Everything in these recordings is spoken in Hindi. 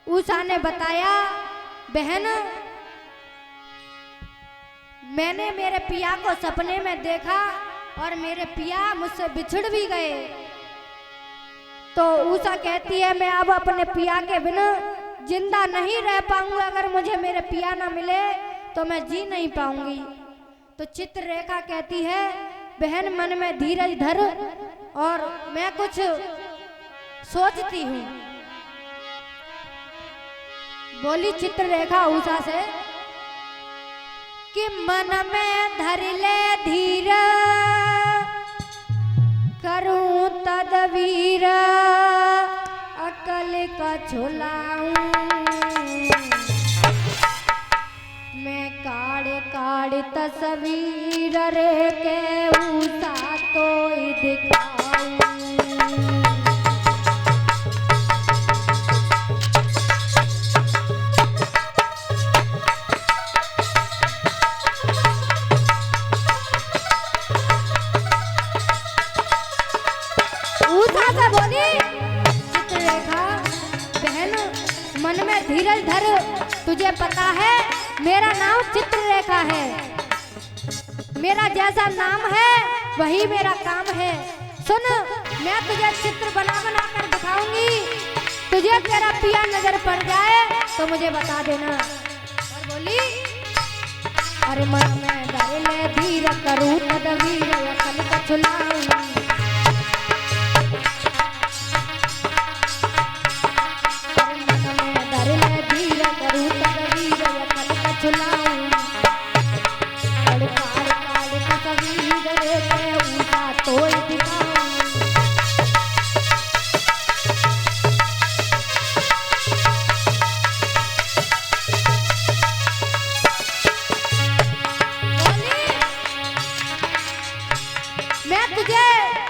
उषा ने बताया, बहन मैंने मेरे पिया को सपने में देखा और मेरे पिया मुझसे बिछड़ भी गए। तो उषा कहती है, मैं अब अपने पिया के बिना जिंदा नहीं रह पाऊंगा। अगर मुझे मेरे पिया ना मिले तो मैं जी नहीं पाऊंगी। तो चित्ररेखा कहती है, बहन मन में धीरज धर और मैं कुछ सोचती हूँ। बोली चित्ररेखा उषा से कि मन में धर ले धीर, करूं तदवीर, अकल का छुलाऊं। मैं काड़ काड़ तस्वीर रे के उषा तो दिखाऊं। मन में धीरज धर, तुझे पता है मेरा नाम चित्ररेखा है। मेरा जैसा नाम है वही मेरा काम है। सुन, मैं तुझे चित्र बना बना कर दिखाऊंगी। तुझे तेरा पिया नजर पड़ जाए तो मुझे बता देना। और बोली, अरे मन में धर ले धीर, करूं तदवीर, अकल को छुलाऊं।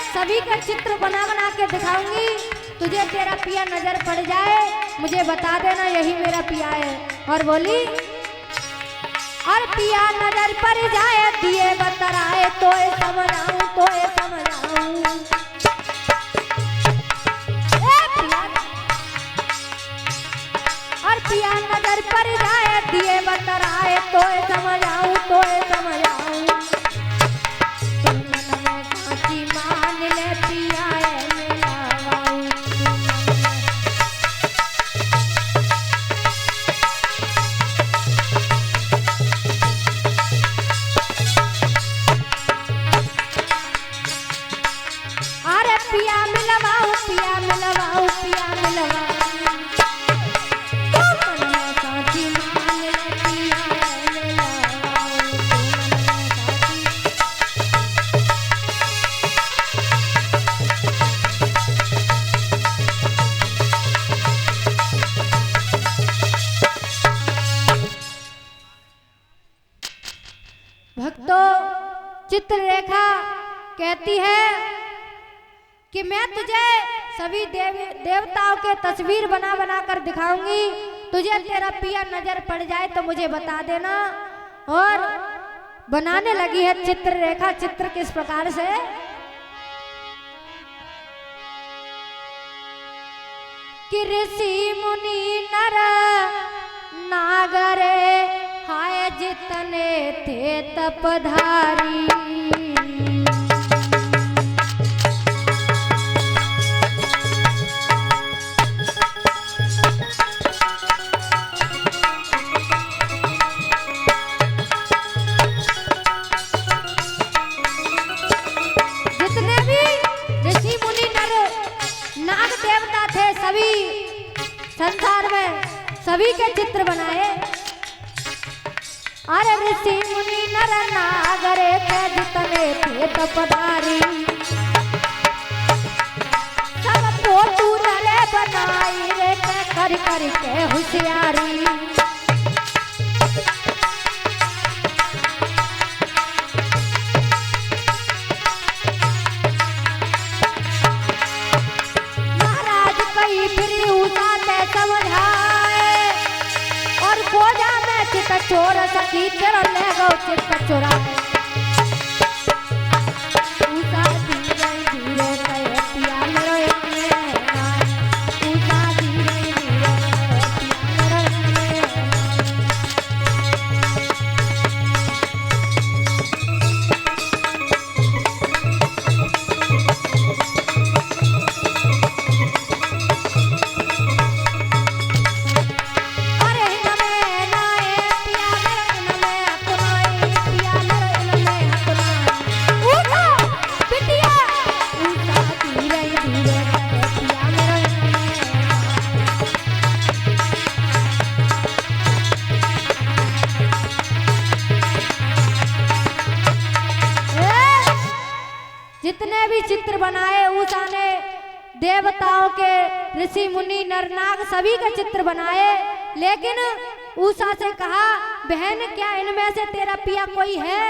सभी का चित्र बना बना के दिखाऊंगी। तुझे तेरा पिया नजर पड़ जाए मुझे बता देना, यही मेरा पिया है। और बोली, और पिया नजर पड़ जाए दिए बतराए तो समझाऊं, तो समझाऊं। और पिया नजर पड़ जाए दिए बतराए तो समझाऊं, तो समझाऊं। पिया मिलवाओ, पिया मिलवाओ, पिया मिलवाओ। भक्तों, चित्ररेखा कहती है कि मैं तुझे सभी देवताओं के तस्वीर बना बना कर दिखाऊंगी। तुझे तेरा पिया नजर पड़ जाए तो मुझे बता देना। और बनाने लगी है चित्ररेखा। चित्र किस प्रकार से, कि ऋषि मुनि नर नागरे हाय जितने थे तपधारी। सभी संसार में सभी के चित्र बनाए। अरे ऋषि मुनि नर नागरे के जितने थे तपधारी, सब फोटू रे बनाई रे कर कर के होशियारी। फिर उषा ते समझाए और खोजा में चित चोर सखी तेरा ले गो चित चोरा। उषा धीरे धीरे कहे पिया मेरो उषा धीरे धीरे जितने भी चित्र बनाए उषा ने, देवताओं के, ऋषि मुनि नर नाग सभी के चित्र बनाए, लेकिन उषा से कहा बहन क्या इनमें से तेरा पिया कोई है?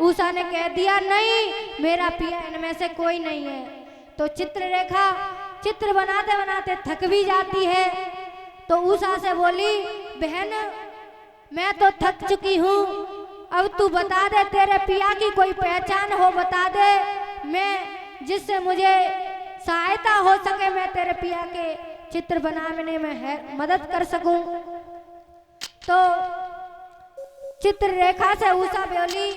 उषा ने कह दिया नहीं, मेरा पिया इनमें से कोई नहीं है। तो चित्ररेखा चित्र बनाते बनाते थक भी जाती है, तो उषा से बोली बहन मैं तो थक चुकी हूँ, अब तू बता दे तेरे पिया की कोई पहचान हो बता दे, मैं जिससे मुझे सहायता हो सके, मैं तेरे पिया के चित्र बनाने में मदद कर सकूं। तो चित्ररेखा से उषा बोली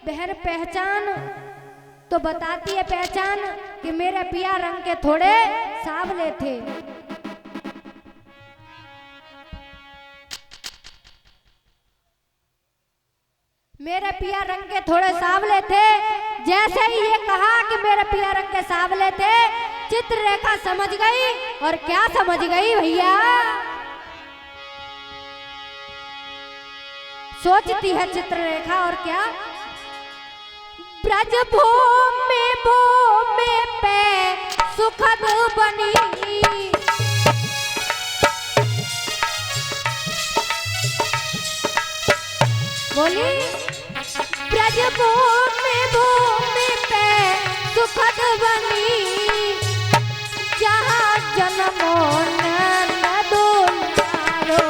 बहन पहचान, तो बताती है पहचान कि मेरे पिया रंग के थोड़े सांवले थे। मेरे पिया रंग के थोड़े सांवले थे। जैसे ही ये कहा कि मेरे पिया रंग के सांवले थे, चित्ररेखा समझ गई। और क्या समझ गई भैया? सोचती है चित्ररेखा और क्या, ब्रज भूमि भूमि पे सुखद बनी, बोली ब्रज भूमि भूमि पे सुखद बनी, जहाँ जन्मो न दुलारो।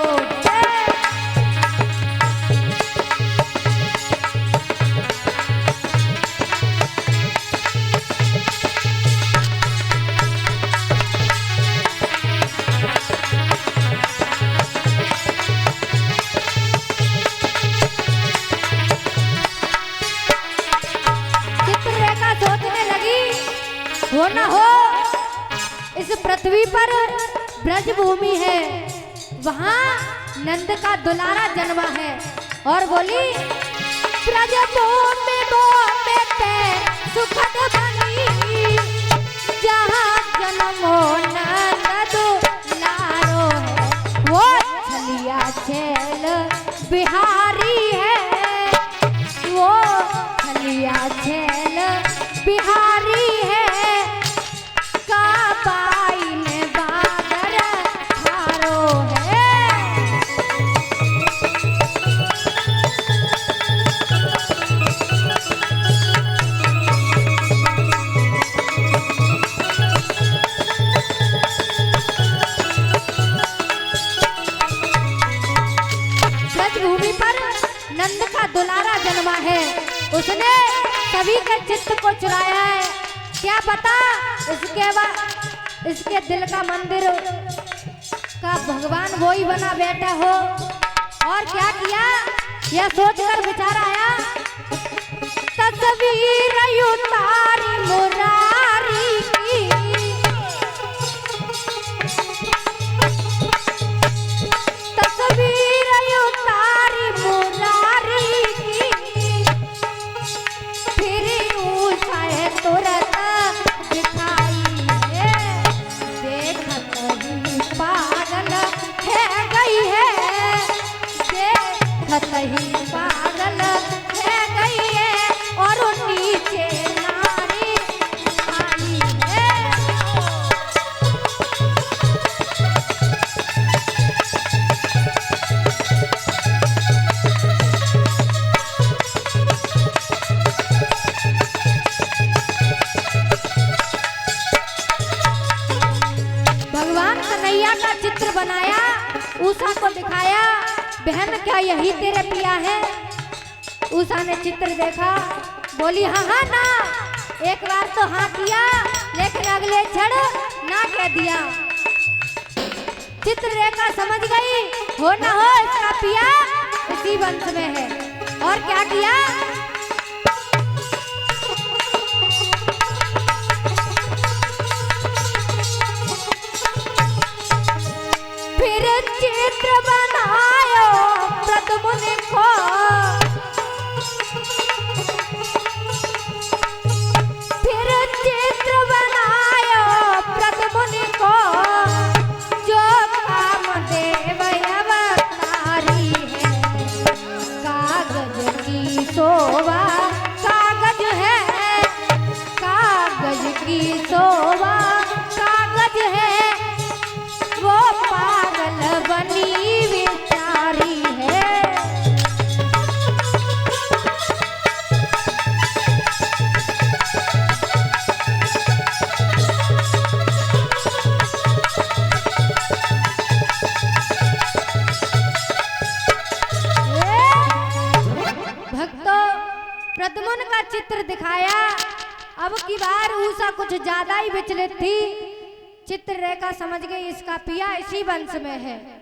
हो न हो इस पृथ्वी पर ब्रज भूमि है, वहाँ नंद का दुलारा जन्मा है। और बोली ब्रज भूमि भूमि पे सुखद बनी, जहाँ जन्मो नंद दुलारो है, वो छलिया छेल बिहारी है, वो छलिया छेल बिहारी है, नंद का दुलारा जन्मा है, उसने सभी के चित्त को चुराया है। क्या पता इसके दिल का मंदिर का भगवान वो ही बना बैठा हो। और क्या किया, यह सोचकर विचार आया, तस्वीर उतारी मुरारी की, तस्वीर उतारी मुरारी की, फिर उठाए तुरंत दिखाई है, देखत ही पागल है गई है, देखत ही पागल है गई है, और नीचे नारी आई है। भगवान कन्हैया का चित्र बनाया, उषा को दिखाया, बहन क्या यही तेरे पिया है? उषा ने चित्र देखा, बोली हाँ हाँ ना, एक बार तो हाँ किया, लेकिन अगले क्षण ना कह दिया। चित्ररेखा समझ गई, हो ना हो इसका पिया इसी वंश में है। और क्या किया, फिर चित्र बनायो प्रद्युम्न को, फिर चित्र बनायो प्रद्युम्न को, जो कामदेव अवतारी है, कागज की शोभा कागज है, कागज भक्तों प्रद्युम्न का चित्र दिखाया। अब की बार उषा कुछ ज्यादा ही विचलित थी। चित्ररेखा समझ गई इसका पिया इसी वंश में है।